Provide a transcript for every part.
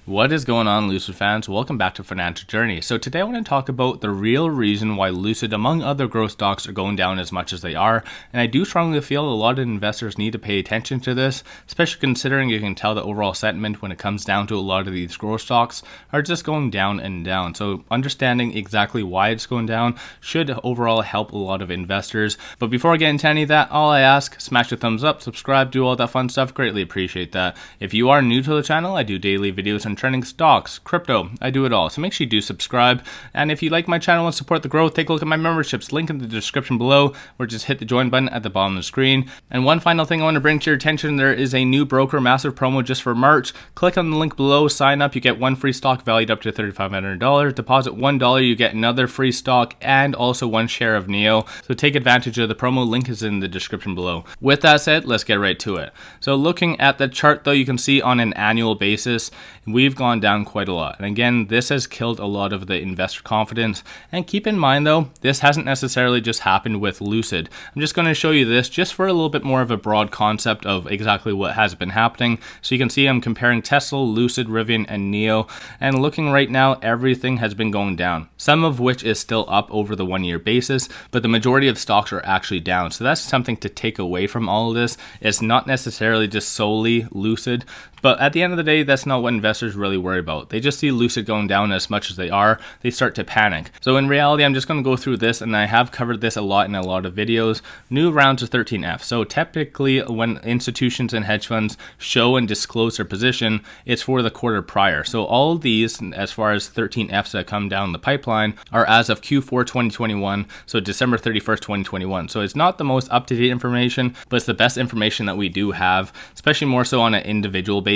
What is going on, Lucid fans? Welcome back to Financial Journey. So today I want to talk about the real reason why Lucid, among other growth stocks, are going down as much as they are. And I do strongly feel a lot of investors need to pay attention to this, especially considering you can tell the overall sentiment when it comes down to a lot of these growth stocks are just going down and down. So understanding exactly why it's going down should overall help a lot of investors. But before I get into any of that, all I ask, smash the thumbs up, subscribe, do all that fun stuff. Greatly appreciate that. If you are new to the channel, I do daily videos on trending stocks, crypto, I do it all. So make sure you do subscribe. And if you like my channel and support the growth, take a look at my memberships, link in the description below, or just hit the join button at the bottom of the screen. And one final thing I want to bring to your attention, there is a new broker massive promo just for March. Click on the link below, sign up, you get one free stock valued up to $3,500. Deposit $1, you get another free stock and also one share of NEO. So take advantage of the promo, link is in the description below. With that said, let's get right to it. So looking at the chart though, you can see on an annual basis, we've gone down quite a lot. And again, this has killed a lot of the investor confidence. And keep in mind though, this hasn't necessarily just happened with Lucid. I'm just going to show you this just for a little bit more of a broad concept of exactly what has been happening. So you can see I'm comparing Tesla, Lucid, Rivian, and NEO. And looking right now, everything has been going down. Some of which is still up over the 1 year basis, but the majority of stocks are actually down. So that's something to take away from all of this. It's not necessarily just solely Lucid, but at the end of the day, that's not what investors really worry about. They just see Lucid going down as much as they are, they start to panic. So in reality, I'm just going to go through this, and I have covered this a lot in a lot of videos. New rounds of 13F. So typically when institutions and hedge funds show and disclose their position, it's for the quarter prior. So all of these, as far as 13Fs that come down the pipeline, are as of Q4 2021, so December 31st, 2021. So it's not the most up-to-date information, but it's the best information that we do have, especially more so on an individual basis.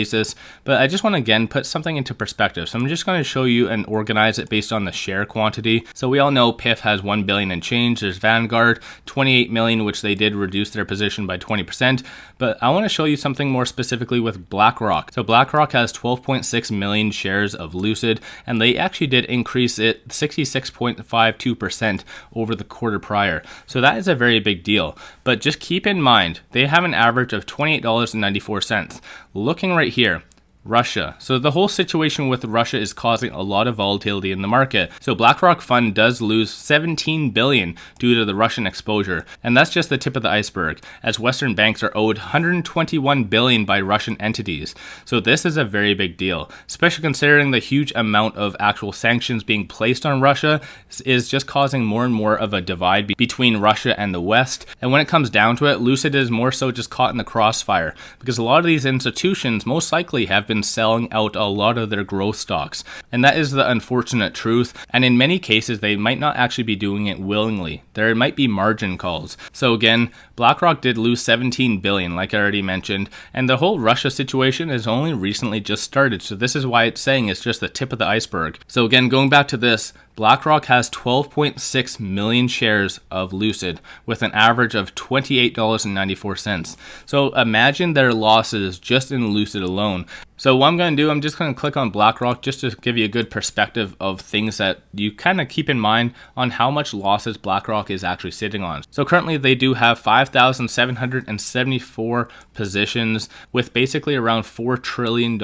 But I just want to again put something into perspective. So I'm just going to show you and organize it based on the share quantity. So we all know PIF has 1 billion and change. There's Vanguard, 28 million, which they did reduce their position by 20%. But I want to show you something more specifically with BlackRock. So BlackRock has 12.6 million shares of Lucid, and they actually did increase it 66.52% over the quarter prior. So that is a very big deal. But just keep in mind, they have an average of $28.94. Looking right here, Russia. So the whole situation with Russia is causing a lot of volatility in the market. So BlackRock fund does lose 17 billion due to the Russian exposure. And that's just the tip of the iceberg, as Western banks are owed 121 billion by Russian entities. So this is a very big deal, especially considering the huge amount of actual sanctions being placed on Russia is just causing more and more of a divide between Russia and the West. And when it comes down to it, Lucid is more so just caught in the crossfire because a lot of these institutions most likely have been selling out a lot of their growth stocks. And that is the unfortunate truth. And in many cases, they might not actually be doing it willingly. There might be margin calls. So again, BlackRock did lose 17 billion, like I already mentioned. And the whole Russia situation has only recently just started. So this is why it's saying it's just the tip of the iceberg. So again, going back to this, BlackRock has 12.6 million shares of Lucid with an average of $28.94. So imagine their losses just in Lucid alone. So what I'm going to do, I'm just going to click on BlackRock just to give you a good perspective of things that you kind of keep in mind on how much losses BlackRock is actually sitting on. So currently they do have 5,774 positions with basically around $4 trillion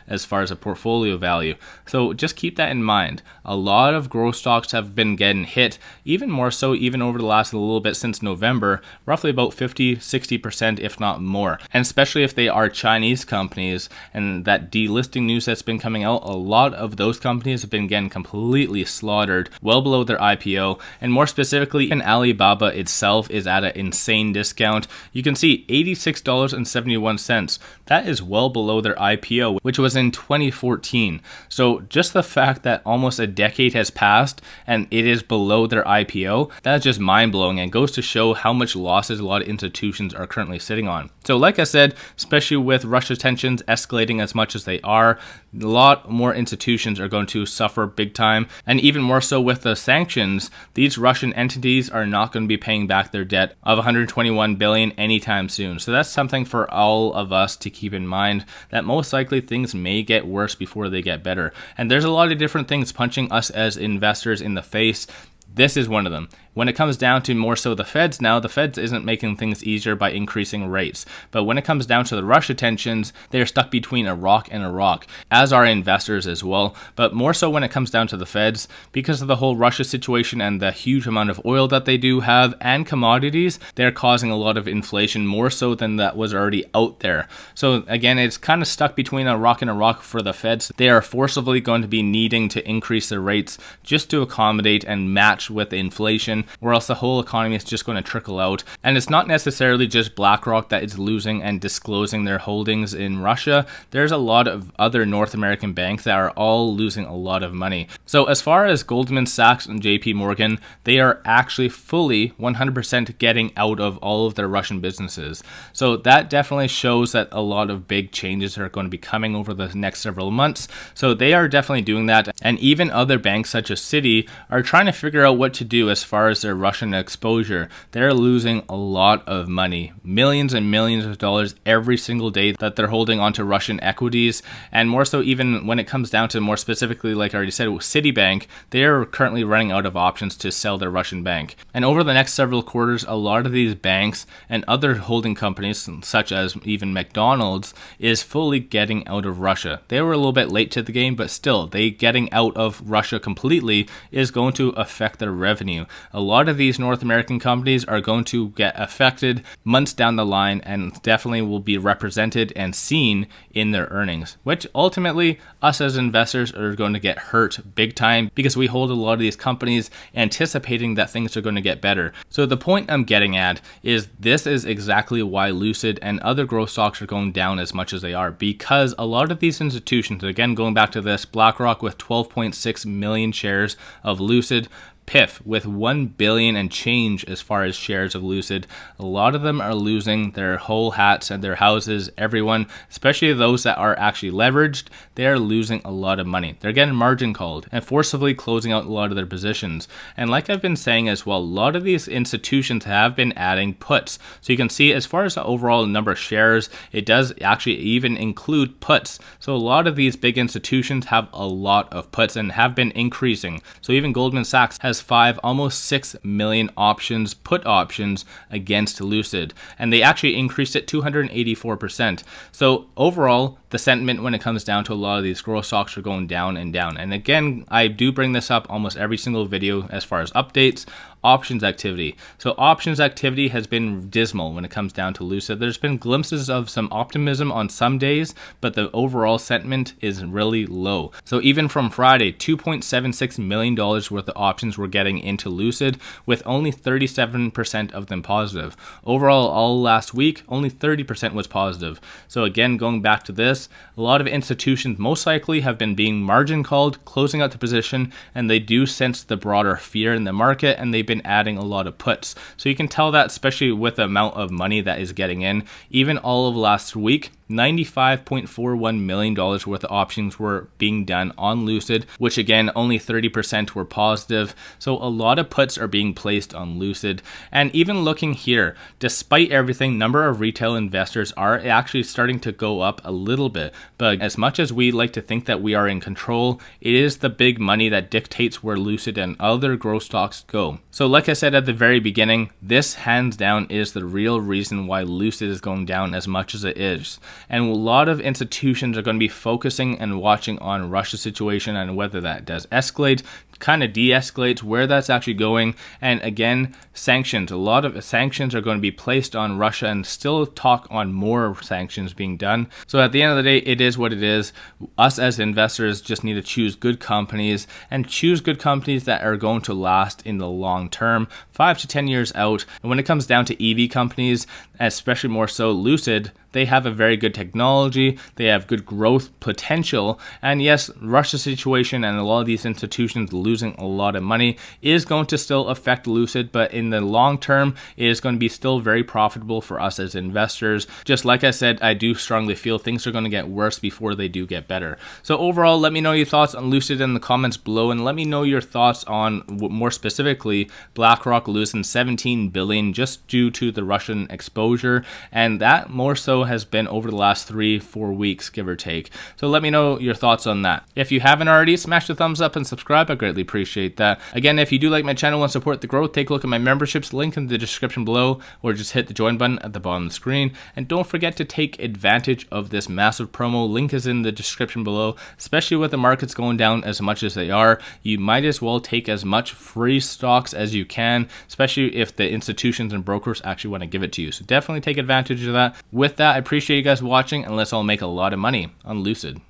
as far as a portfolio value. So just keep that in mind. A lot of growth stocks have been getting hit, even more so even over the last little bit since November, roughly about 50-60% if not more. And especially if they are Chinese companies and that delisting news that's been coming out, a lot of those companies have been getting completely slaughtered, well below their IPO. And more specifically, even Alibaba itself is at an insane discount. You can see $86.71. That is well below their IPO, which was in 2014. So just the fact that almost a decade has passed and it is below their IPO, that's just mind-blowing and goes to show how much losses a lot of institutions are currently sitting on. So like I said, especially with Russia tensions escalating as much as they are, a lot more institutions are going to suffer big time. And even more so with the sanctions, these Russian entities are not going to be paying back their debt of 121 billion anytime soon. So that's something for all of us to keep in mind, that most likely things may get worse before they get better. And there's a lot of different things punching us as investors in the face. This is one of them. When it comes down to more so the Feds now, the Feds isn't making things easier by increasing rates. But when it comes down to the Russia tensions, they're stuck between a rock and a rock, as are investors as well. But more so when it comes down to the Feds, because of the whole Russia situation and the huge amount of oil that they do have and commodities, they're causing a lot of inflation, more so than that was already out there. So again, it's kind of stuck between a rock and a rock for the Feds. They are forcibly going to be needing to increase their rates just to accommodate and match with inflation, or else the whole economy is just going to trickle out. And it's not necessarily just BlackRock that is losing and disclosing their holdings in Russia. There's a lot of other North American banks that are all losing a lot of money. So as far as Goldman Sachs and JP Morgan, they are actually fully 100% getting out of all of their Russian businesses. So that definitely shows that a lot of big changes are going to be coming over the next several months. So they are definitely doing that. And even other banks such as Citi are trying to figure out what to do as far as their Russian exposure. They're losing a lot of money, millions and millions of dollars every single day that they're holding onto Russian equities. And more so even when it comes down to more specifically, like I already said, with Citibank, they are currently running out of options to sell their Russian bank. And over the next several quarters, a lot of these banks and other holding companies, such as even McDonald's, is fully getting out of Russia. They were a little bit late to the game, but still, they getting out of Russia completely is going to affect their revenue. A lot of these North American companies are going to get affected months down the line and definitely will be represented and seen in their earnings, which ultimately us as investors are going to get hurt big time because we hold a lot of these companies anticipating that things are going to get better. So the point I'm getting at is this is exactly why Lucid and other growth stocks are going down as much as they are, because a lot of these institutions, again going back to this, BlackRock with 12.6 million shares of Lucid, PIF with 1 billion and change as far as shares of Lucid. A lot of them are losing their whole hats and their houses. Everyone, especially those that are actually leveraged, they are losing a lot of money. They're getting margin called and forcibly closing out a lot of their positions. And like I've been saying as well, a lot of these institutions have been adding puts. So you can see as far as the overall number of shares, it does actually even include puts. So a lot of these big institutions have a lot of puts and have been increasing. So even Goldman Sachs has 5, almost 6 million options, put options against Lucid, and they actually increased it 284%. So overall, the sentiment when it comes down to a lot of these growth stocks are going down and down. And again, I do bring this up almost every single video as far as updates. Options activity. So options activity has been dismal when it comes down to Lucid. There's been glimpses of some optimism on some days, but the overall sentiment is really low. So even from Friday, $2.76 million worth of options were getting into Lucid, with only 37% of them positive. Overall, all last week, only 30% was positive. So again, going back to this, a lot of institutions most likely have been being margin called, closing out the position, and they do sense the broader fear in the market, and they've been adding a lot of puts. So you can tell that especially with the amount of money that is getting in. Even all of last week, $95.41 million worth of options were being done on Lucid, which again, only 30% were positive. So a lot of puts are being placed on Lucid. And even looking here, despite everything, number of retail investors are actually starting to go up a little bit. But as much as we like to think that we are in control, it is the big money that dictates where Lucid and other growth stocks go. So like I said at the very beginning, this hands down is the real reason why Lucid is going down as much as it is. And a lot of institutions are going to be focusing and watching on Russia's situation and whether that does escalate, kind of de-escalates, where that's actually going. And again, sanctions. A lot of sanctions are going to be placed on Russia and still talk on more sanctions being done. So at the end of the day, it is what it is. Us as investors just need to choose good companies and choose good companies that are going to last in the long term, 5 to 10 years out. And when it comes down to EV companies, especially more so Lucid, they have a very good technology, they have good growth potential, and yes, Russia's situation and a lot of these institutions losing a lot of money is going to still affect Lucid, but in the long term, it is going to be still very profitable for us as investors. Just like I said, I do strongly feel things are going to get worse before they do get better. So overall, let me know your thoughts on Lucid in the comments below, and let me know your thoughts on, more specifically, BlackRock stock losing 17 billion just due to the Russian exposure, and that more so has been over the last 3-4 weeks, give or take. So let me know your thoughts on that. If you haven't already, smash the thumbs up and subscribe. I greatly appreciate that. Again, if you do like my channel and support the growth, take a look at my memberships link in the description below, or just hit the join button at the bottom of the screen. And don't forget to take advantage of this massive promo. Link is in the description below. Especially with the markets going down as much as they are, you might as well take as much free stocks as you can, especially if the institutions and brokers actually want to give it to you. So definitely take advantage of that. With that, I appreciate you guys watching, and let's all make a lot of money on Lucid.